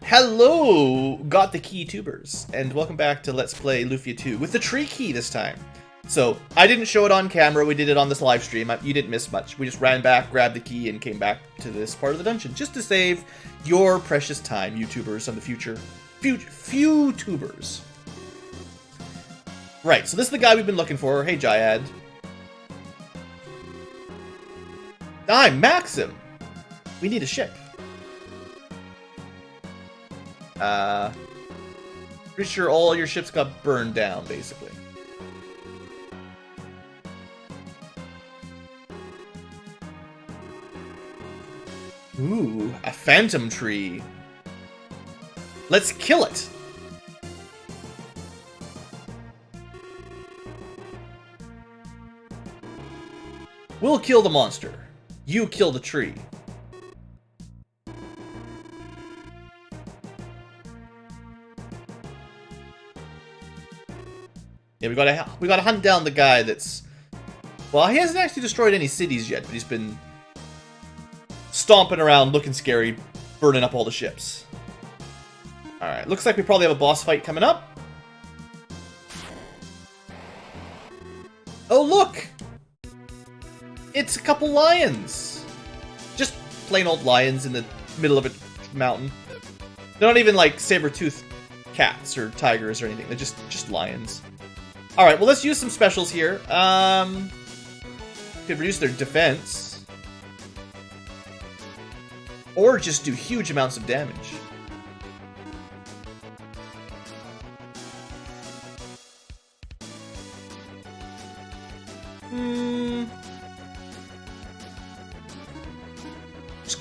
Hello, got the key tubers, and welcome back to Let's Play Lufia 2 with the tree key this time. So, I didn't show it on camera, we did it on this live stream. You didn't miss much. We just ran back, grabbed the key, and came back to this part of the dungeon, just to save your precious time, YouTubers of the future. Few tubers. Right, so this is the guy we've been looking for. Hey, Jyad. I'm Maxim! We need a ship. Pretty sure all your ships got burned down, basically. Ooh, a phantom tree. Let's kill it! We'll kill the monster. You kill the tree. Yeah, we gotta hunt down the guy that's... Well, he hasn't actually destroyed any cities yet, but he's been stomping around, looking scary, burning up all the ships. Alright, looks like we probably have a boss fight coming up. Oh, look! It's a couple lions! Just plain old lions in the middle of a mountain. They're not even like saber-toothed cats or tigers or anything. They're just lions. Alright, well, let's use some specials here. Could reduce their defense. Or just do huge amounts of damage.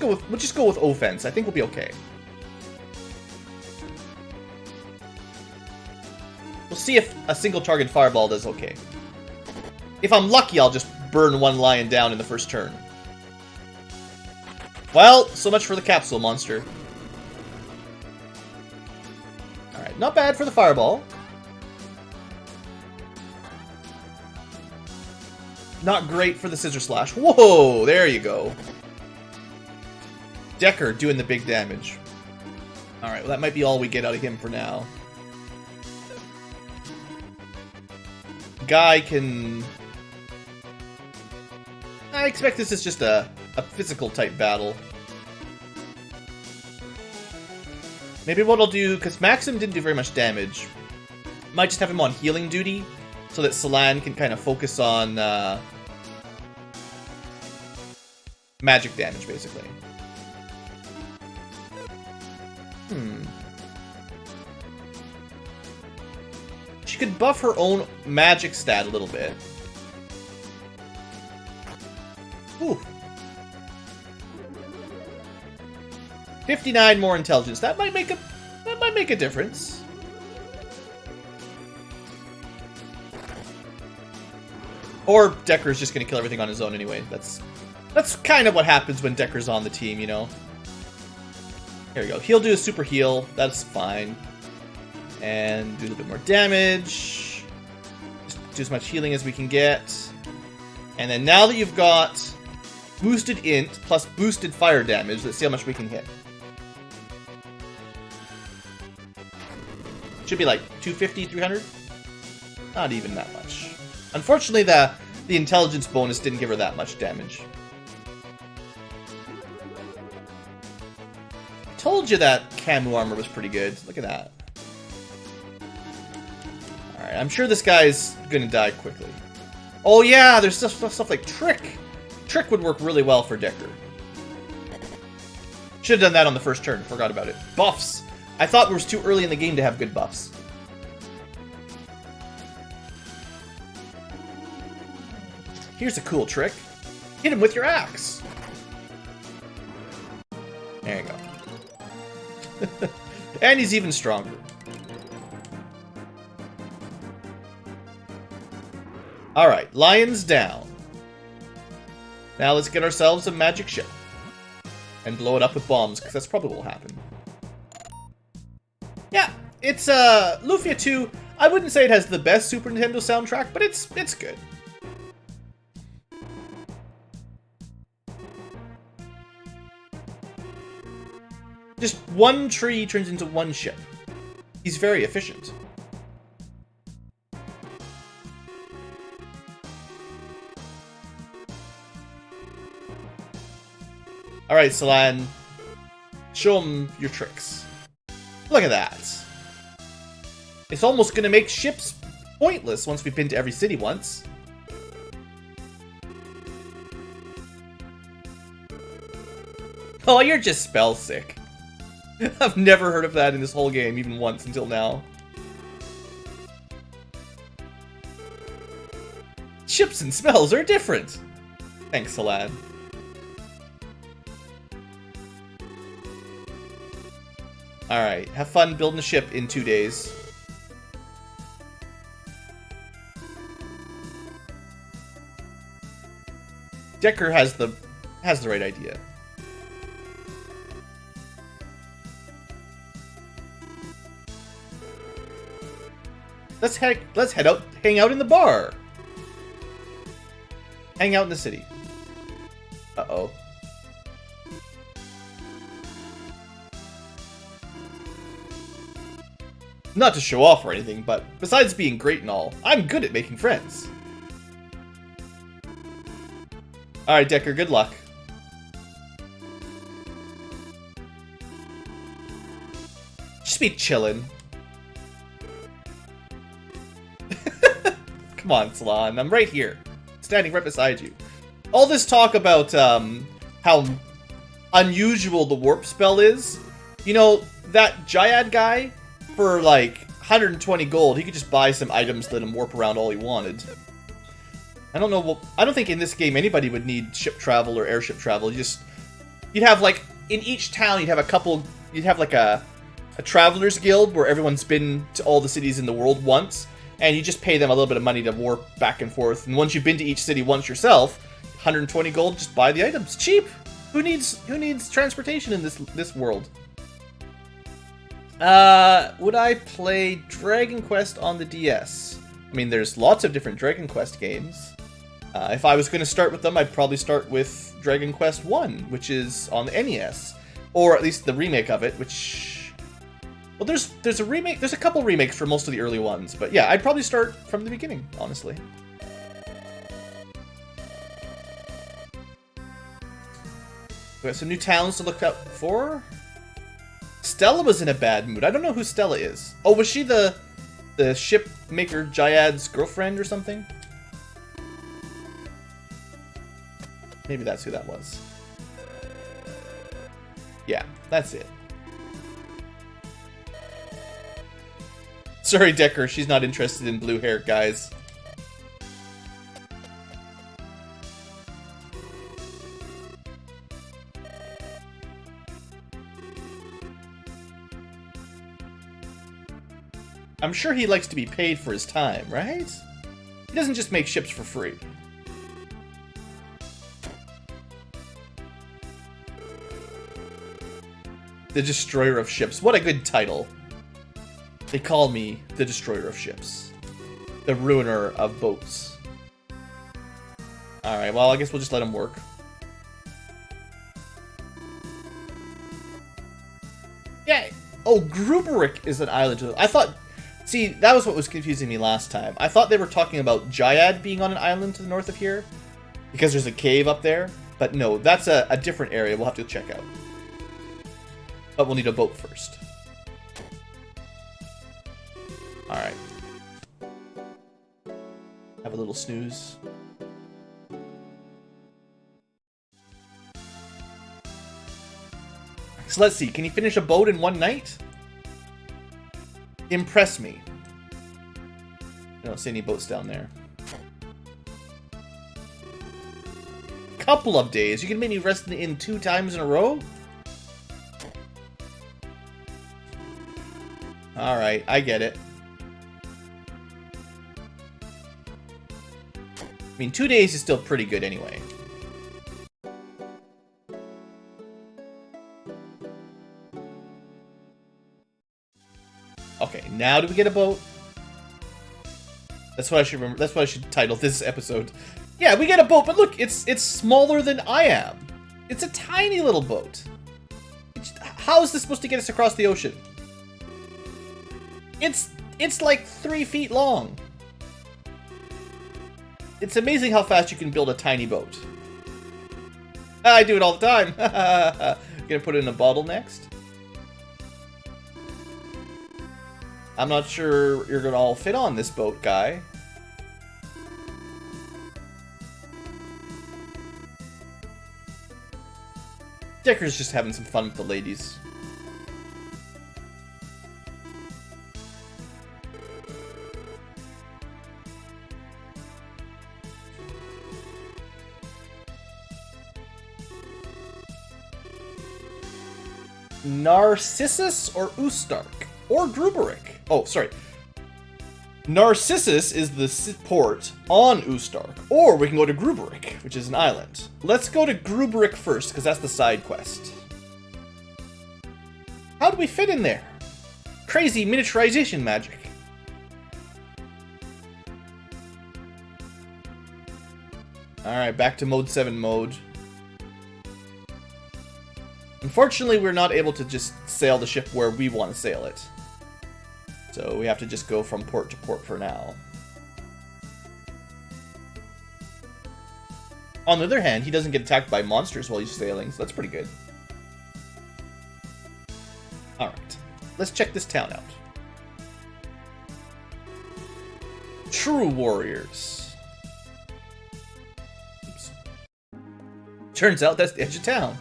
We'll just go with offense. I think we'll be okay. We'll see if a single target fireball does okay. If I'm lucky, I'll just burn one lion down in the first turn. Well, so much for the capsule monster. Alright, not bad for the fireball. Not great for the scissor slash. Whoa, there you go. Decker doing the big damage. Alright, well that might be all we get out of him for now. Guy can... I expect this is just a physical type battle. Maybe what I'll do, because Maxim didn't do very much damage, might just have him on healing duty, so that Salan can kind of focus on magic damage, basically. She could buff her own magic stat a little bit. Ooh. 59 more intelligence. That might make a difference. Or Decker's just gonna kill everything on his own anyway. That's kind of what happens when Decker's on the team, you know. Here we go. He'll do a super heal. That's fine. And do a little bit more damage. Just do as much healing as we can get. And then now that you've got boosted int plus boosted fire damage, let's see how much we can hit. Should be like 250, 300? Not even that much. Unfortunately, the intelligence bonus didn't give her that much damage. Told you that Camu armor was pretty good. Look at that. Alright, I'm sure this guy's gonna die quickly. Oh yeah, there's stuff like Trick. Trick would work really well for Decker. Should have done that on the first turn. Forgot about it. Buffs. I thought it was too early in the game to have good buffs. Here's a cool trick. Hit him with your axe. There you go. And he's even stronger. Alright, lions down. Now let's get ourselves a magic ship. And blow it up with bombs, because that's probably what will happen. Yeah, it's Lufia 2. I wouldn't say it has the best Super Nintendo soundtrack, but it's good. Just one tree turns into one ship. He's very efficient. Alright, Salan. Show him your tricks. Look at that. It's almost gonna make ships pointless once we've been to every city once. Oh, you're just spell sick. I've never heard of that in this whole game, even once until now. Ships and spells are different. Thanks, Salan. Alright, have fun building a ship in 2 days. Decker has the right idea. Let's head out, hang out in the bar. Hang out in the city. Uh-oh. Not to show off or anything, but besides being great and all, I'm good at making friends. Alright, Decker, good luck. Just be chillin'. Come on, Salon, I'm right here. Standing right beside you. All this talk about how unusual the warp spell is. You know, that Jyad guy, for like 120 gold, he could just buy some items that let him warp around all he wanted. I don't know. I don't think in this game anybody would need ship travel or airship travel. You'd have like in each town you'd have a couple. You'd have like a travelers guild where everyone's been to all the cities in the world once, and you just pay them a little bit of money to warp back and forth. And once you've been to each city once yourself, 120 gold, just buy the items. Cheap. Who needs transportation in this world? Would I play Dragon Quest on the DS? I mean, there's lots of different Dragon Quest games. If I was going to start with them, I'd probably start with Dragon Quest 1, which is on the NES. Or at least the remake of it, which... Well, there's a remake. There's a couple remakes for most of the early ones. But yeah, I'd probably start from the beginning, honestly. We got some new towns to look out for. Stella was in a bad mood. I don't know who Stella is. Oh, was she the ship maker Jyad's girlfriend or something? Maybe that's who that was. Yeah, that's it. Sorry, Decker, she's not interested in blue hair, guys. I'm sure he likes to be paid for his time, right? He doesn't just make ships for free. The Destroyer of Ships. What a good title. They call me the Destroyer of Ships. The Ruiner of Boats. Alright, well, I guess we'll just let him work. Yeah. Oh, Gruberic is an island. I thought... See, that was what was confusing me last time. I thought they were talking about Jyad being on an island to the north of here. Because there's a cave up there. But no, that's a different area we'll have to check out. But we'll need a boat first. Alright. Have a little snooze. So let's see, can you finish a boat in one night? Impress me. I don't see any boats down there. Couple of days? You can make me rest in the inn 2 times in a row? Alright, I get it. I mean, 2 days is still pretty good anyway. Okay, now do we get a boat? That's what I should remember. That's what I should title this episode. Yeah, we get a boat, but look, it's smaller than I am. It's a tiny little boat. How is this supposed to get us across the ocean? It's like 3 feet long. It's amazing how fast you can build a tiny boat. I do it all the time. Gonna put it in a bottle next. I'm not sure you're gonna all fit on this boat, guy. Decker's just having some fun with the ladies. Narcissus or Ustark? Or Gruberic? Oh, sorry. Narcissus is the port on Ustark. Or we can go to Gruberic, which is an island. Let's go to Gruberic first, because that's the side quest. How do we fit in there? Crazy miniaturization magic. Alright, back to mode 7 mode. Unfortunately, we're not able to just sail the ship where we want to sail it. So we have to just go from port to port for now. On the other hand, he doesn't get attacked by monsters while he's sailing, so that's pretty good. Alright, let's check this town out. True warriors. Oops. Turns out that's the edge of town.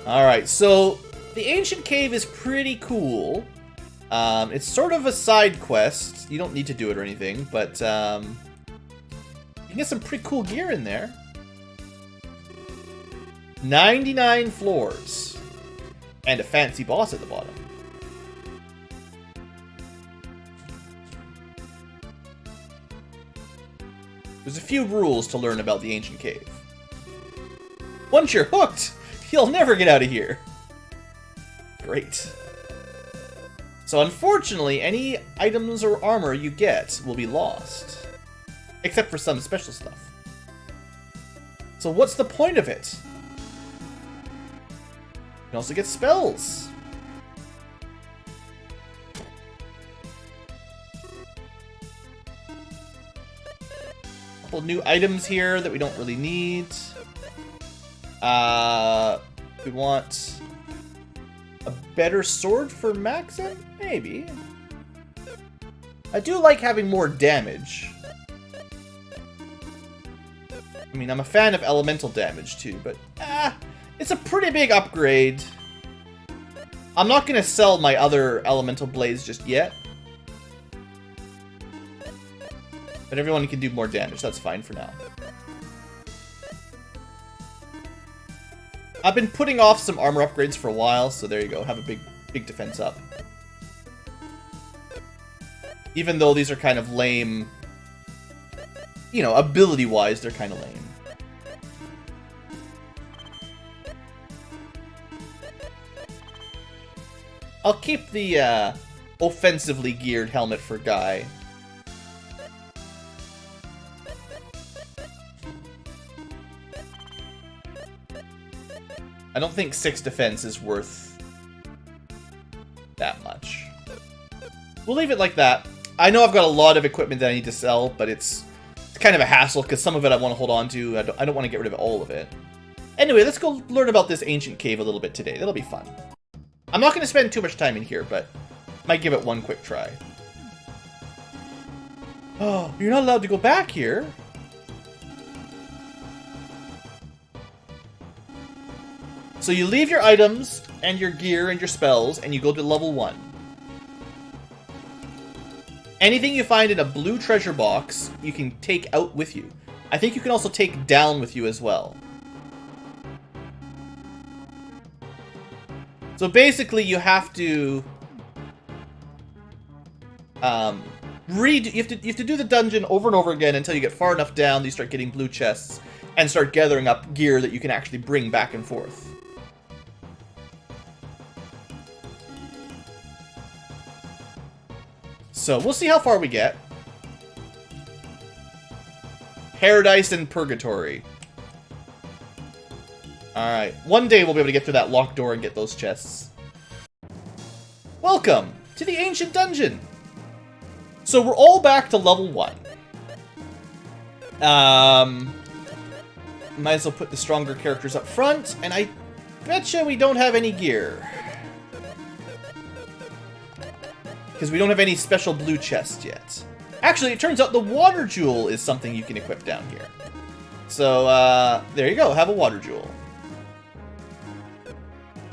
Alright, so the ancient cave is pretty cool. It's sort of a side quest. You don't need to do it or anything, but you can get some pretty cool gear in there. 99 floors. And a fancy boss at the bottom. There's a few rules to learn about the ancient cave. Once you're hooked, you'll never get out of here. Great. So unfortunately, any items or armor you get will be lost. Except for some special stuff. So what's the point of it? You can also get spells. A couple new items here that we don't really need. We want a better sword for Maxim? Maybe. I do like having more damage. I mean, I'm a fan of elemental damage too, but it's a pretty big upgrade. I'm not going to sell my other elemental blades just yet. But everyone can do more damage, that's fine for now. I've been putting off some armor upgrades for a while, so there you go. Have a big defense up. Even though these are kind of lame, you know, ability-wise, they're kind of lame. I'll keep the offensively geared helmet for Guy. I don't think 6 defense is worth that much. We'll leave it like that. I know I've got a lot of equipment that I need to sell, but it's kind of a hassle because some of it I want to hold on to. I don't want to get rid of all of it. Anyway, let's go learn about this ancient cave a little bit today. That'll be fun. I'm not going to spend too much time in here, but might give it one quick try. Oh, you're not allowed to go back here. So you leave your items and your gear and your spells, and you go to level 1. Anything you find in a blue treasure box, you can take out with you. I think you can also take down with you as well. So basically, you have to you have to do the dungeon over and over again until you get far enough down that you start getting blue chests and start gathering up gear that you can actually bring back and forth. So we'll see how far we get. Paradise and Purgatory. Alright, one day we'll be able to get through that locked door and get those chests. Welcome to the Ancient Dungeon! So we're all back to level 1. Might as well put the stronger characters up front, and I betcha we don't have any gear. Because we don't have any special blue chests yet. Actually, it turns out the water jewel is something you can equip down here. So, there you go, have a water jewel.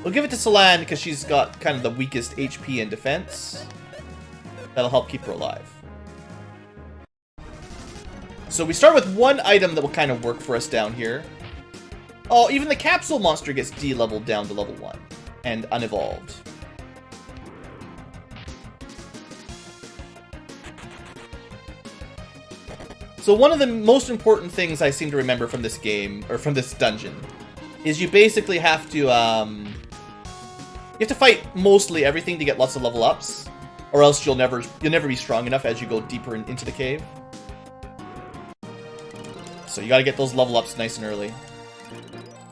We'll give it to Celan because she's got kind of the weakest HP and defense. That'll help keep her alive. So we start with one item that will kind of work for us down here. Oh, even the capsule monster gets de-leveled down to level 1 and unevolved. So one of the most important things I seem to remember from this game, or from this dungeon, is you basically have to, you have to fight mostly everything to get lots of level ups, or else you'll never be strong enough as you go deeper into the cave. So you gotta get those level ups nice and early.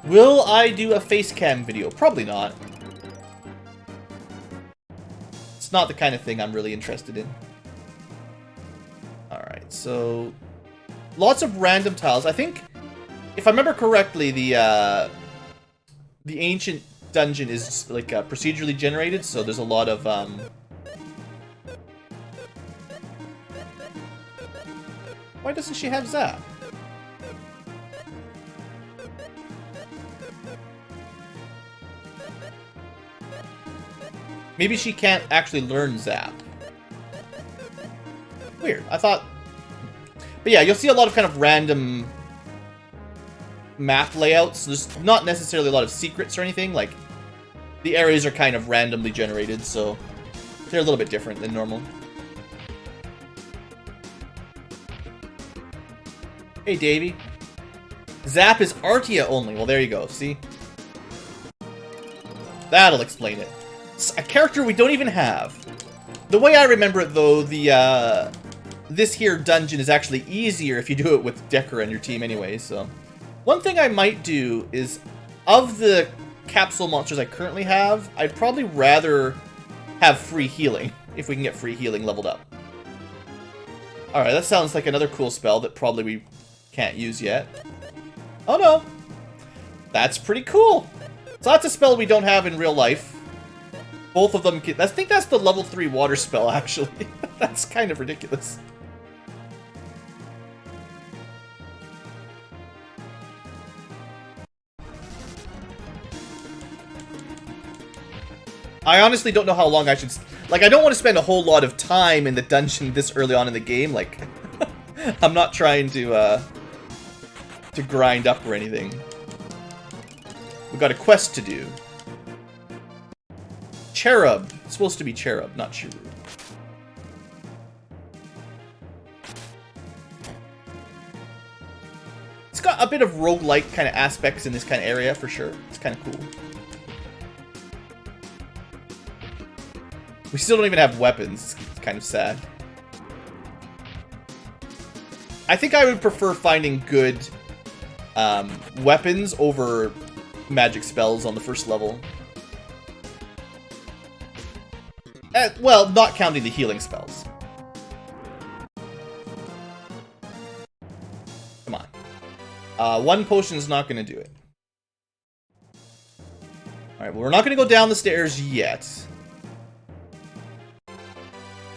Will I do a face cam video? Probably not. It's not the kind of thing I'm really interested in. Alright, so lots of random tiles. I think, if I remember correctly, the ancient dungeon is like procedurally generated, so there's a lot of Why doesn't she have Zap? Maybe she can't actually learn Zap. Weird. I thought... But yeah, you'll see a lot of kind of random map layouts. There's not necessarily a lot of secrets or anything. Like, the areas are kind of randomly generated, so they're a little bit different than normal. Hey, Davey. Zap is Artia only. Well, there you go. See? That'll explain it. It's a character we don't even have. The way I remember it, though, this here dungeon is actually easier if you do it with Decker on your team anyway, so... One thing I might do is, of the capsule monsters I currently have, I'd probably rather have free healing, if we can get free healing leveled up. Alright, that sounds like another cool spell that probably we can't use yet. Oh no! That's pretty cool! So that's a spell we don't have in real life. Both of them can... I think that's the level 3 water spell, actually. That's kind of ridiculous. I honestly don't know how long I should... Like, I don't want to spend a whole lot of time in the dungeon this early on in the game. Like, I'm not trying to grind up or anything. We've got a quest to do. Cherub. It's supposed to be Cherub, not Chiru. It's got a bit of roguelike kind of aspects in this kind of area, for sure. It's kind of cool. We still don't even have weapons. It's kind of sad. I think I would prefer finding good weapons over magic spells on the first level. Well, not counting the healing spells. Come on. One potion's not going to do it. Alright, well, we're not going to go down the stairs yet.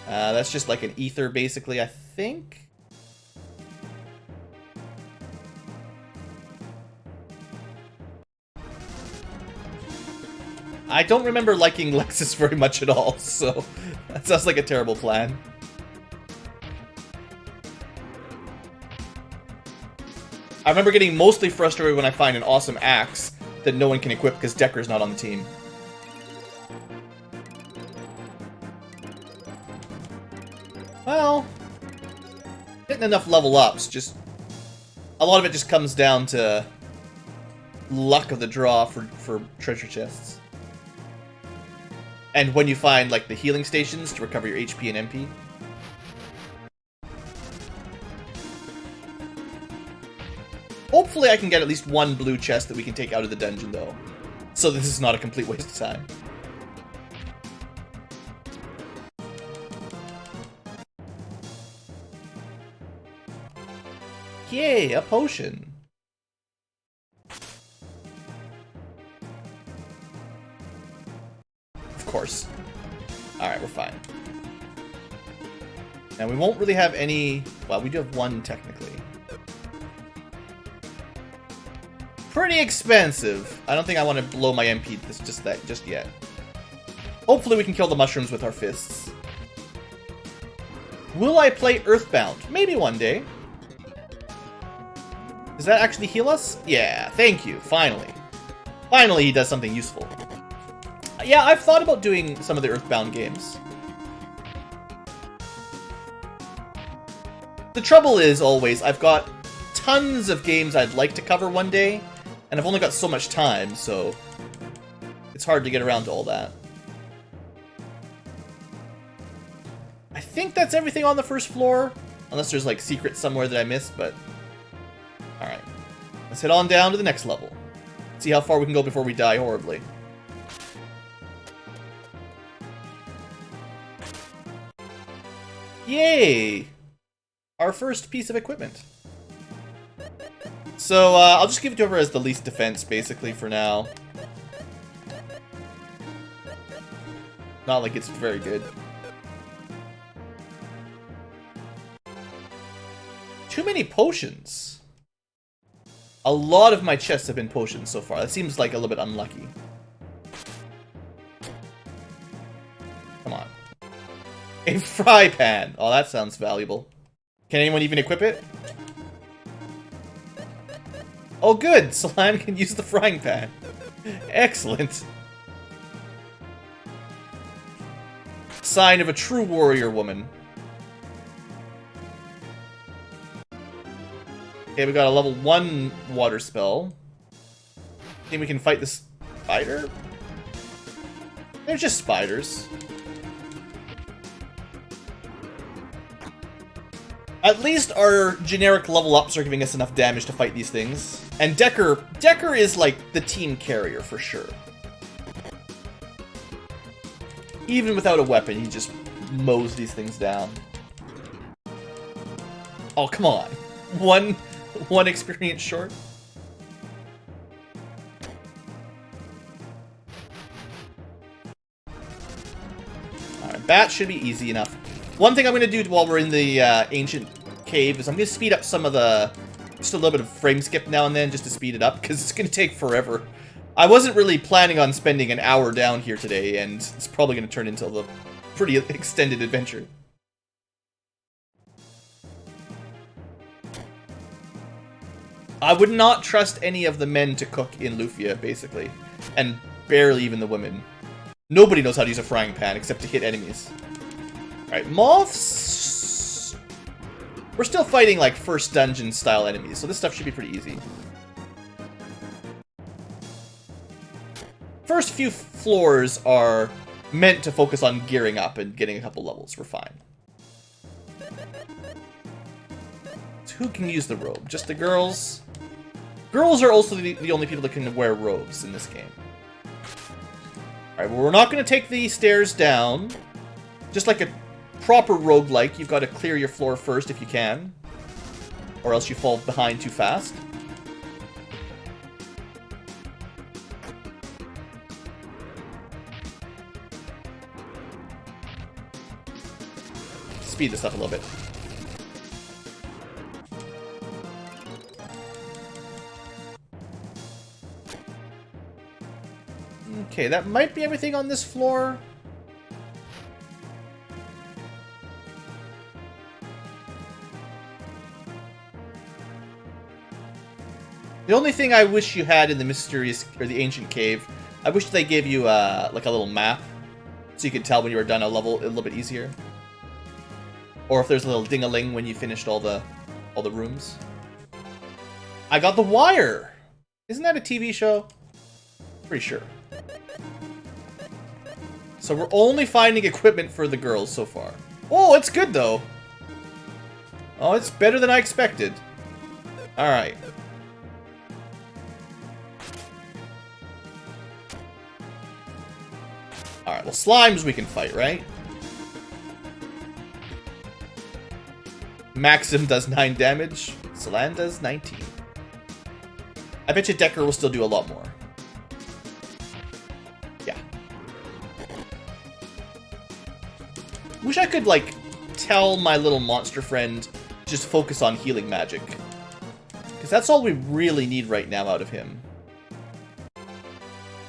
That's just like an ether, basically, I think. I don't remember liking Lexus very much at all, so that sounds like a terrible plan. I remember getting mostly frustrated when I find an awesome axe that no one can equip because Decker's not on the team. Well, getting enough level ups, just a lot of it just comes down to luck of the draw for treasure chests. And when you find, like, the healing stations to recover your HP and MP. Hopefully I can get at least one blue chest that we can take out of the dungeon, though. So this is not a complete waste of time. Yay, a potion. Of course. Alright, we're fine. Now we won't really have any... Well, we do have one, technically. Pretty expensive. I don't think I want to blow my MP just yet. Hopefully we can kill the mushrooms with our fists. Will I play Earthbound? Maybe one day. Does that actually heal us? Yeah, thank you. Finally. Finally he does something useful. Yeah, I've thought about doing some of the Earthbound games. The trouble is, always, I've got tons of games I'd like to cover one day, and I've only got so much time, so it's hard to get around to all that. I think that's everything on the first floor, unless there's like secrets somewhere that I missed, but... Alright, let's head on down to the next level. See how far we can go before we die horribly. Yay! Our first piece of equipment. So, I'll just give it to her as the least defense, basically, for now. Not like it's very good. Too many potions. A lot of my chests have been potions so far. That seems like a little bit unlucky. Come on. A fry pan. Oh, that sounds valuable. Can anyone even equip it? Oh, good. Solan can use the frying pan. Excellent. Sign of a true warrior woman. Okay, we got a level 1 water spell. Think we can fight the spider? They're just spiders. At least our generic level ups are giving us enough damage to fight these things. And Decker is like the team carrier for sure. Even without a weapon, he just mows these things down. Oh, come on. One experience short. Alright, bat should be easy enough. One thing I'm going to do while we're in the ancient cave is I'm going to speed up some of the... Just a little bit of frame skip now and then just to speed it up, because it's going to take forever. I wasn't really planning on spending an hour down here today, and it's probably going to turn into a pretty extended adventure. I would not trust any of the men to cook in Lufia, basically. And barely even the women. Nobody knows how to use a frying pan except to hit enemies. Alright, moths... We're still fighting, like, first dungeon style enemies, so this stuff should be pretty easy. First few floors are meant to focus on gearing up and getting a couple levels. We're fine. So who can use the robe? Just the girls? Girls are also the only people that can wear robes in this game. Alright, well, we're not going to take the stairs down. Just like a proper roguelike, you've got to clear your floor first if you can. Or else you fall behind too fast. Speed this up a little bit. Okay, that might be everything on this floor. The only thing I wish you had in the mysterious, or the ancient cave, I wish they gave you, like a little map, so you could tell when you were done a level a little bit easier. Or if there's a little ding-a-ling when you finished all the rooms. I got the wire! Isn't that a TV show? Pretty sure. So we're only finding equipment for the girls so far. Oh, it's good though! Oh, it's better than I expected. Alright. well, slimes we can fight, right? Maxim does 9 damage. Solan does 19. I bet you Decker will still do a lot more. Yeah. Wish I could, like, tell my little monster friend just focus on healing magic. Because that's all we really need right now out of him.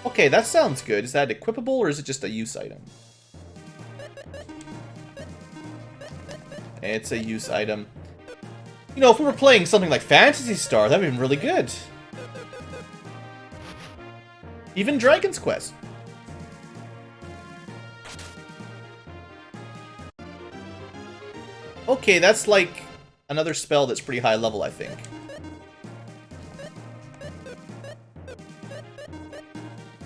Okay, that sounds good. Is that equipable or is it just a use item? It's a use item. You know, if we were playing something like Phantasy Star, that would have been really good. Even Dragon's Quest. Okay, that's like another spell that's pretty high level, I think.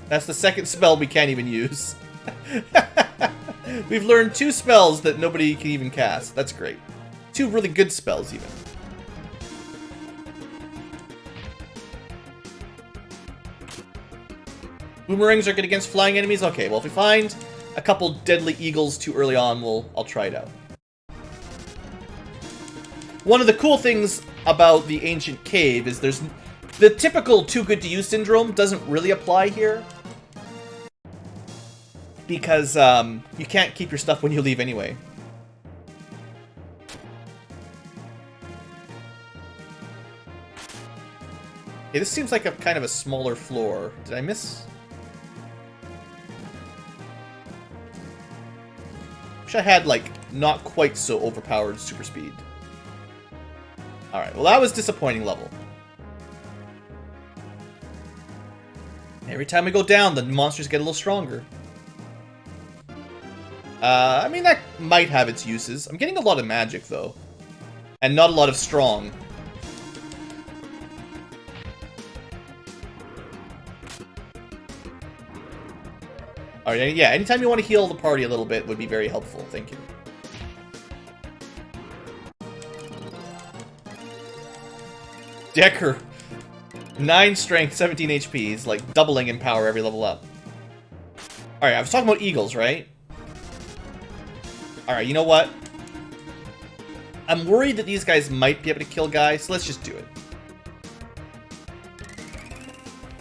That's the second spell we can't even use. We've learned 2 spells that nobody can even cast. That's great. 2 really good spells, even. Boomerangs are good against flying enemies? Okay, well, if we find a couple deadly eagles too early on, I'll try it out. One of the cool things about the Ancient Cave is there's... The typical too good to use syndrome doesn't really apply here. Because you can't keep your stuff when you leave anyway. Okay, this seems like a kind of a smaller floor. Did I miss? Wish I had, like, not quite so overpowered super speed. Alright, well that was a disappointing level. Every time we go down, the monsters get a little stronger. I mean, that might have its uses. I'm getting a lot of magic, though. And not a lot of strong. Alright, yeah, anytime you want to heal the party a little bit would be very helpful. Thank you. Decker. 9 strength, 17 HP. He's like doubling in power every level up. Alright, I was talking about eagles, right? Alright, you know what? I'm worried that these guys might be able to kill guys, so let's just do it.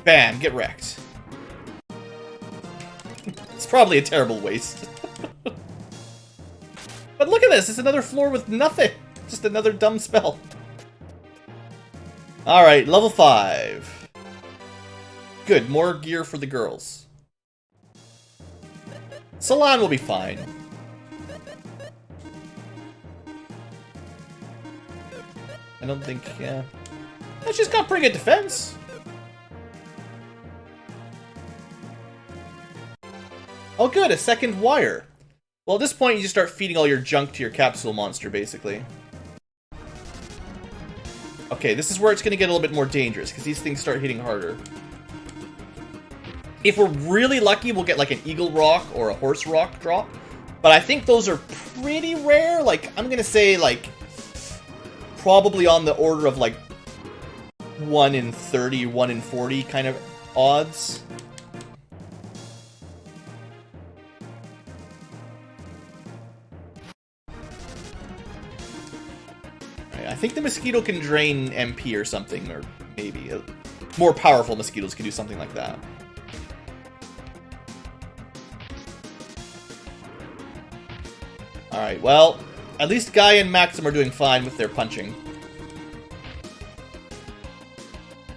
Bam, get wrecked. It's probably a terrible waste. But look at this, it's another floor with nothing. Just another dumb spell. Alright, level 5. Good, more gear for the girls. Solan will be fine. I don't think, yeah. She's got pretty good defense. Oh good, a second wire. Well, at this point, you just start feeding all your junk to your capsule monster, basically. Okay, this is where it's going to get a little bit more dangerous, because these things start hitting harder. If we're really lucky, we'll get like an eagle rock or a horse rock drop. But I think those are pretty rare. Like, I'm going to say, like, probably on the order of, like, 1 in 30, 1 in 40 kind of odds. I think the mosquito can drain MP or something, or maybe more powerful mosquitoes can do something like that. Alright, well, at least Guy and Maxim are doing fine with their punching.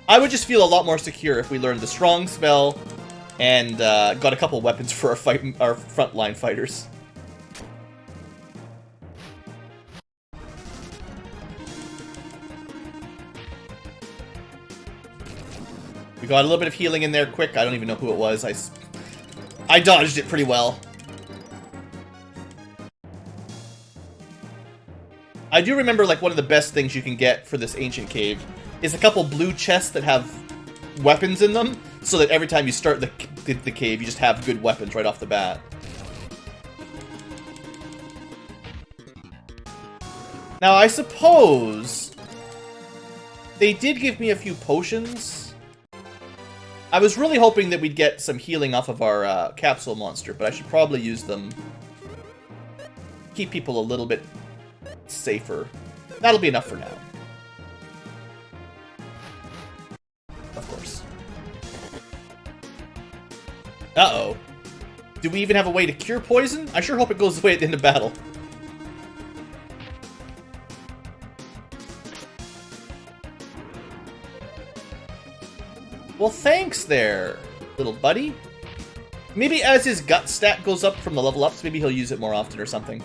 I would just feel a lot more secure if we learned the strong spell and got a couple weapons for our frontline fighters. We got a little bit of healing in there quick. I don't even know who it was. I dodged it pretty well. I do remember, like, one of the best things you can get for this ancient cave is a couple blue chests that have weapons in them, so that every time you start the cave, you just have good weapons right off the bat. Now, I suppose they did give me a few potions. I was really hoping that we'd get some healing off of our capsule monster, but I should probably use them. Keep people a little bit safer. That'll be enough for now. Of course. Uh-oh. Do we even have a way to cure poison? I sure hope it goes away at the end of battle. Well, thanks there, little buddy. Maybe as his gut stat goes up from the level ups, maybe he'll use it more often or something.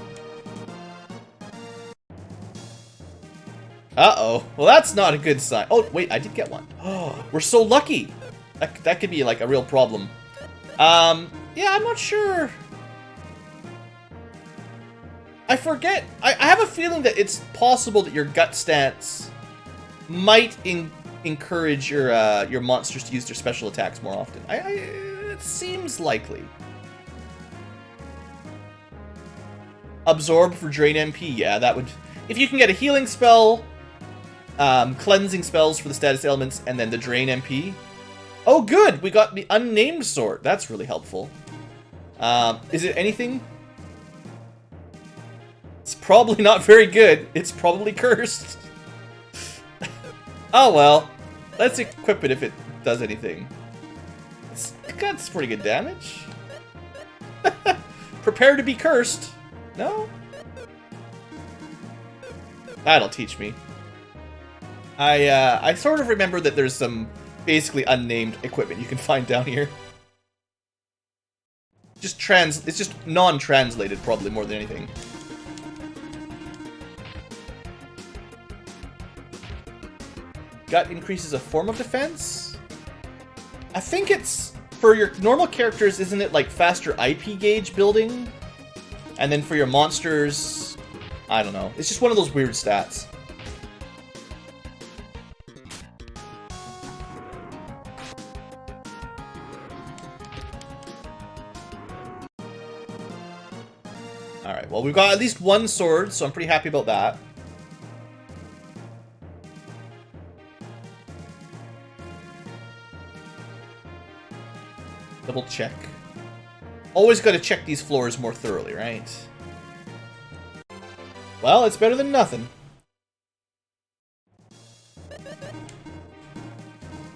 Uh-oh. Well, that's not a good sign. Oh, wait, I did get one. Oh, we're so lucky. That could be, like, a real problem. Yeah, I'm not sure. I forget. I have a feeling that it's possible that your gut stats might encourage your monsters to use their special attacks more often. It seems likely. Absorb for drain MP. Yeah, that would... If you can get a healing spell, cleansing spells for the status elements, and then the drain MP. Oh, good! We got the unnamed sword. That's really helpful. Is it anything? It's probably not very good. It's probably cursed. Oh well. Let's equip it if it does anything. That's pretty good damage. Prepare to be cursed. No? That'll teach me. I sort of remember that there's some basically unnamed equipment you can find down here. It's just non-translated probably more than anything. Gut increases a form of defense? I think it's, for your normal characters, isn't it like faster IP gauge building? And then for your monsters, I don't know. It's just one of those weird stats. Alright, well we've got at least one sword, so I'm pretty happy about that. Double check. Always gotta check these floors more thoroughly, right? Well, it's better than nothing.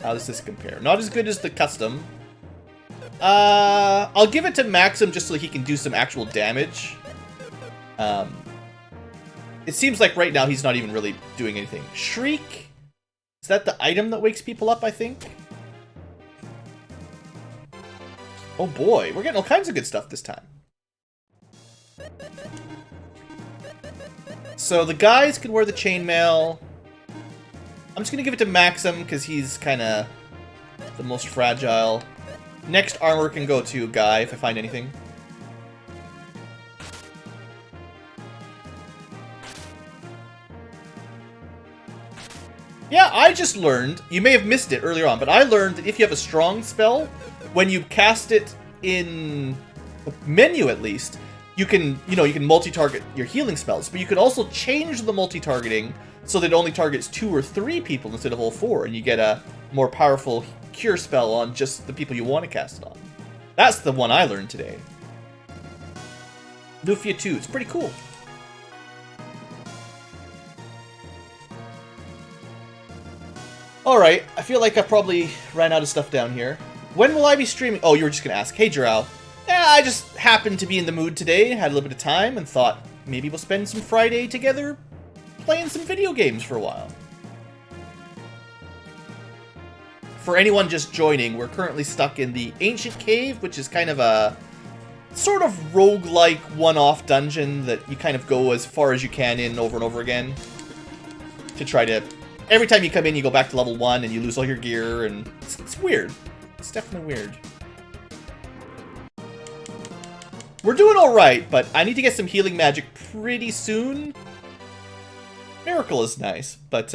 How does this compare? Not as good as the custom. I'll give it to Maxim just so he can do some actual damage. It seems like right now he's not even really doing anything. Shriek? Is that the item that wakes people up, I think? Oh boy, we're getting all kinds of good stuff this time. So the guys can wear the chainmail. I'm just gonna give it to Maxim because he's kind of the most fragile. Next armor can go to Guy if I find anything. Yeah, I just learned, you may have missed it earlier on, but I learned that if you have a strong spell, when you cast it in the menu at least, you can multi-target your healing spells, but you can also change the multi-targeting so that it only targets 2 or 3 people instead of all 4, and you get a more powerful cure spell on just the people you want to cast it on. That's the one I learned today. Lufia 2, it's pretty cool. Alright, I feel like I probably ran out of stuff down here. When will I be streaming? Oh, you were just gonna ask. Hey, Jarrell. Yeah, I just happened to be in the mood today, had a little bit of time, and thought maybe we'll spend some Friday together playing some video games for a while. For anyone just joining, we're currently stuck in the Ancient Cave, which is kind of a sort of roguelike one-off dungeon that you kind of go as far as you can in over and over again to try to... Every time you come in, you go back to level 1 and you lose all your gear, and it's weird. It's definitely weird. We're doing alright, but I need to get some healing magic pretty soon. Miracle is nice, but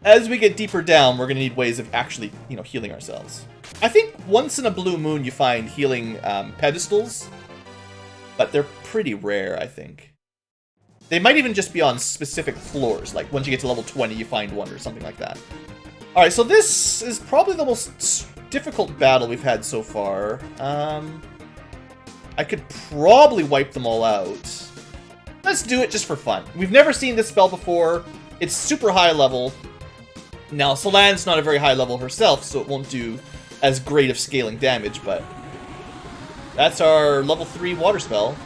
as we get deeper down, we're going to need ways of actually, healing ourselves. I think once in a blue moon you find healing pedestals, but they're pretty rare, I think. They might even just be on specific floors, like once you get to level 20 you find one or something like that. Alright, so this is probably the most difficult battle we've had so far. I could probably wipe them all out. Let's do it just for fun. We've never seen this spell before. It's super high level. Now, Solan's not a very high level herself, so it won't do as great of scaling damage, but that's our level 3 water spell.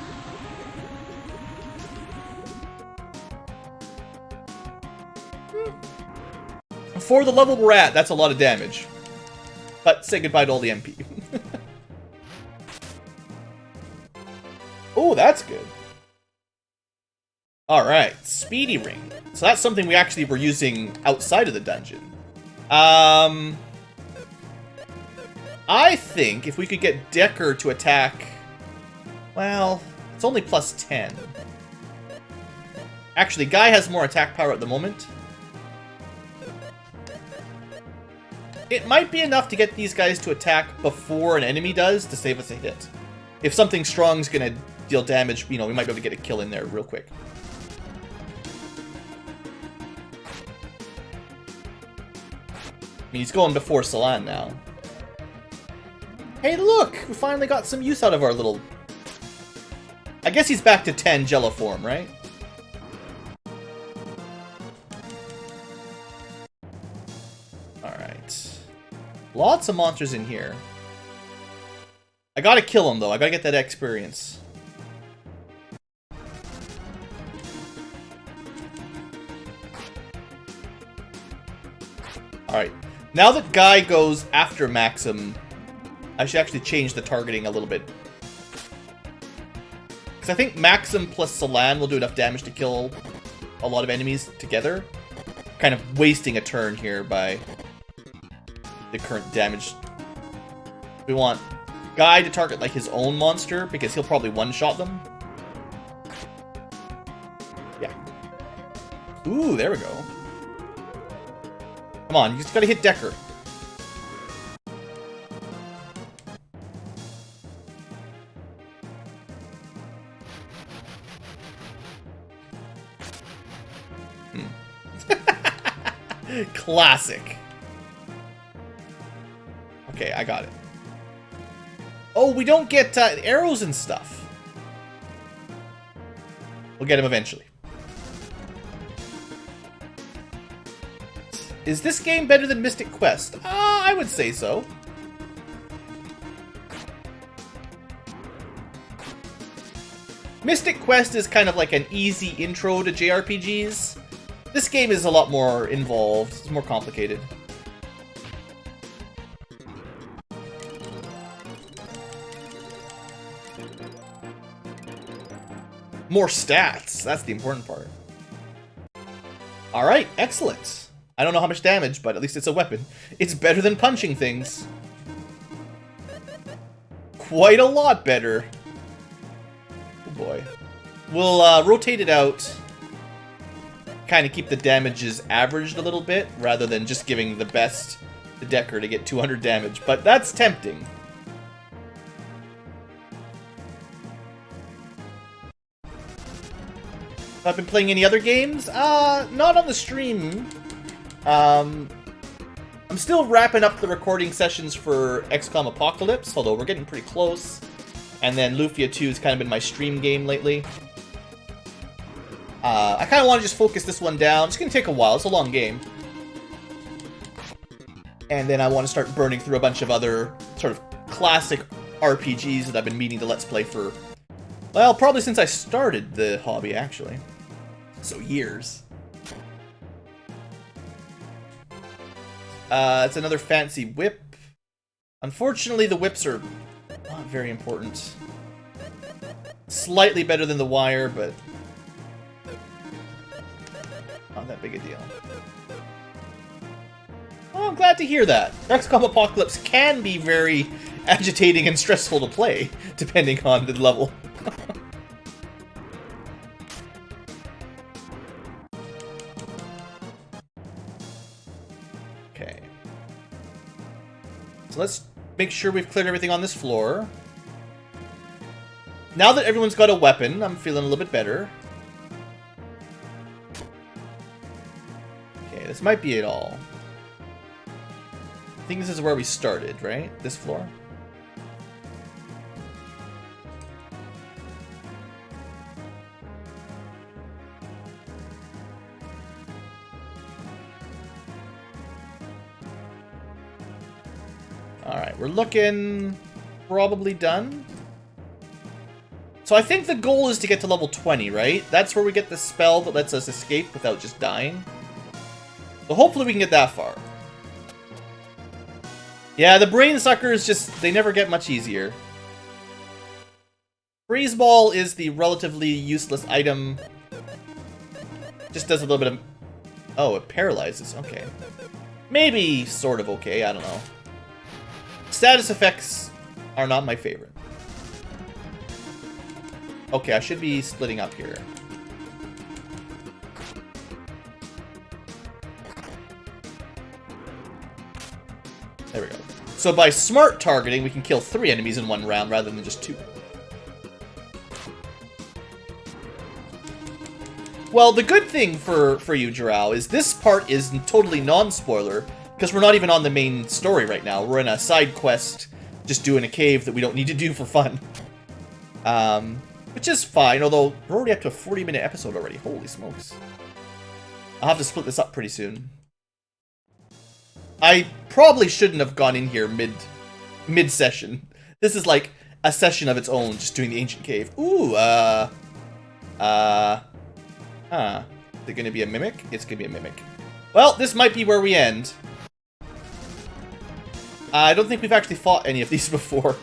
For the level we're at, that's a lot of damage. But say goodbye to all the MP. Oh, that's good. Alright, Speedy Ring. So that's something we actually were using outside of the dungeon. I think if we could get Decker to attack... Well, it's only plus 10. Actually, Guy has more attack power at the moment. It might be enough to get these guys to attack before an enemy does to save us a hit. If something strong's gonna deal damage, you know, we might be able to get a kill in there real quick. I mean, he's going before Solan now. Hey, look! We finally got some use out of our little... I guess he's back to 10 Jello form, right? Alright. Lots of monsters in here. I gotta kill him, though. I gotta get that experience. Alright. Now that Guy goes after Maxim, I should actually change the targeting a little bit. Because I think Maxim plus Solan will do enough damage to kill a lot of enemies together. Kind of wasting a turn here by the current damage. We want Guy to target like his own monster, because he'll probably one-shot them. Yeah. Ooh, there we go. Come on, you just gotta hit Decker. Classic. Okay, I got it. Oh, we don't get arrows and stuff. We'll get him eventually. Is this game better than Mystic Quest? I would say so. Mystic Quest is kind of like an easy intro to JRPGs. This game is a lot more involved. It's more complicated. More stats. That's the important part. Alright, excellent. I don't know how much damage, but at least it's a weapon. It's better than punching things. Quite a lot better. Oh boy. We'll rotate it out. Kind of keep the damages averaged a little bit, rather than just giving the best to Decker to get 200 damage. But that's tempting. Have I been playing any other games? Not on the stream. I'm still wrapping up the recording sessions for XCOM Apocalypse, although we're getting pretty close. And then Lufia 2 has kind of been my stream game lately. I kind of want to just focus this one down. It's going to take a while. It's a long game. And then I want to start burning through a bunch of other sort of classic RPGs that I've been meaning to Let's Play for, well, probably since I started the hobby, actually. So, years. It's another fancy whip. Unfortunately, the whips are not very important. Slightly better than the wire, but not that big a deal. Oh, I'm glad to hear that. XCOM Apocalypse can be very agitating and stressful to play, depending on the level. Okay. So let's make sure we've cleared everything on this floor. Now that everyone's got a weapon, I'm feeling a little bit better. Okay, this might be it all. I think this is where we started, right? This floor? Alright, we're looking probably done. So I think the goal is to get to level 20, right? That's where we get the spell that lets us escape without just dying. So hopefully we can get that far. Yeah, the brain suckers just, they never get much easier. Freeze ball is the relatively useless item. Just does a little bit of... Oh, it paralyzes. Okay. Maybe sort of okay, I don't know. Status effects are not my favorite. Okay, I should be splitting up here. There we go. So by smart targeting, we can kill 3 enemies in one round rather than just 2. Well, the good thing for you, Jirao, is this part is totally non-spoiler, because we're not even on the main story right now. We're in a side quest, just doing a cave that we don't need to do for fun. Which is fine, although we're already up to a 40-minute episode already. Holy smokes. I'll have to split this up pretty soon. I probably shouldn't have gone in here mid-session. This is like a session of its own, just doing the ancient cave. Ooh, Is it gonna be a mimic? It's gonna be a mimic. Well, this might be where we end. I don't think we've actually fought any of these before.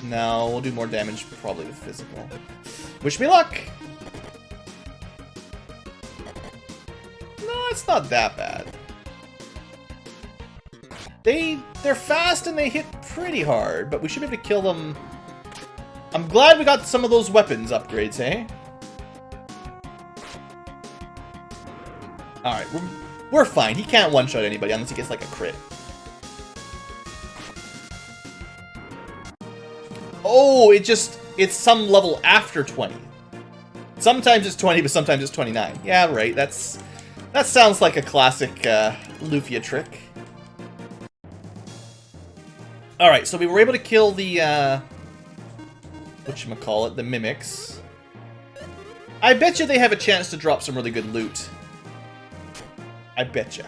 No, we'll do more damage probably with physical. Wish me luck! No, it's not that bad. They're fast and they hit pretty hard, but we should be able to kill them. I'm glad we got some of those weapons upgrades, eh? Alright, we're fine. He can't one-shot anybody unless he gets like a crit. Oh, it's some level after 20. Sometimes it's 20, but sometimes it's 29. Yeah, right. That sounds like a classic Lufia trick. Alright, so we were able to kill the, whatchamacallit, the mimics. I bet you they have a chance to drop some really good loot. I bet you.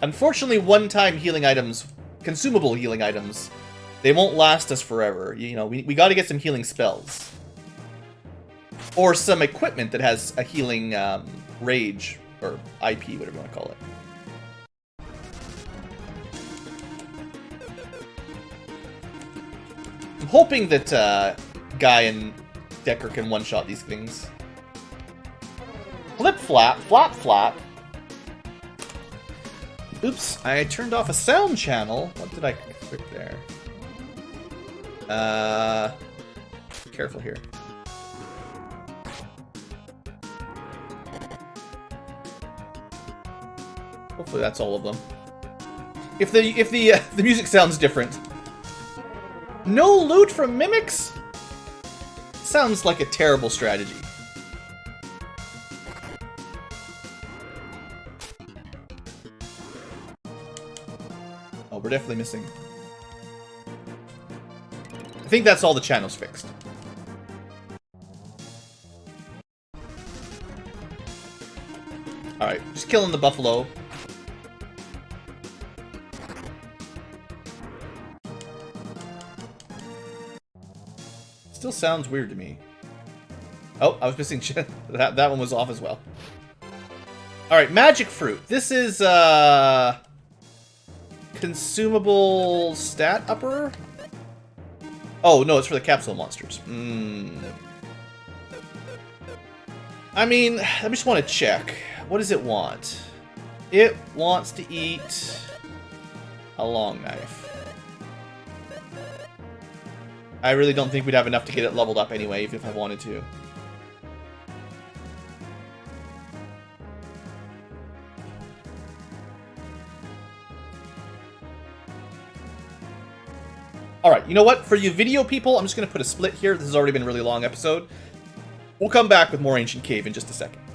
Unfortunately, one-time healing items, consumable healing items, they won't last us forever. You know, we gotta get some healing spells. Or some equipment that has a healing rage, or IP, whatever you want to call it. I'm hoping that Guy and Decker can one-shot these things. Flip-flap, flop-flap. Oops, I turned off a sound channel. What did I click there? Careful here. Hopefully that's all of them. If the music sounds different. No loot from mimics? Sounds like a terrible strategy. Oh, we're definitely missing. I think that's all the channels fixed. Alright, just killing the buffalo. Still sounds weird to me. Oh, I was missing shit. That one was off as well. Alright, magic fruit. This is, consumable stat upper? Oh, no, it's for the capsule monsters. I mean, I just want to check. What does it want? It wants to eat a long knife. I really don't think we'd have enough to get it leveled up anyway, even if I wanted to. You know what? For you video people, I'm just going to put a split here. This has already been a really long episode. We'll come back with more Ancient Cave in just a second.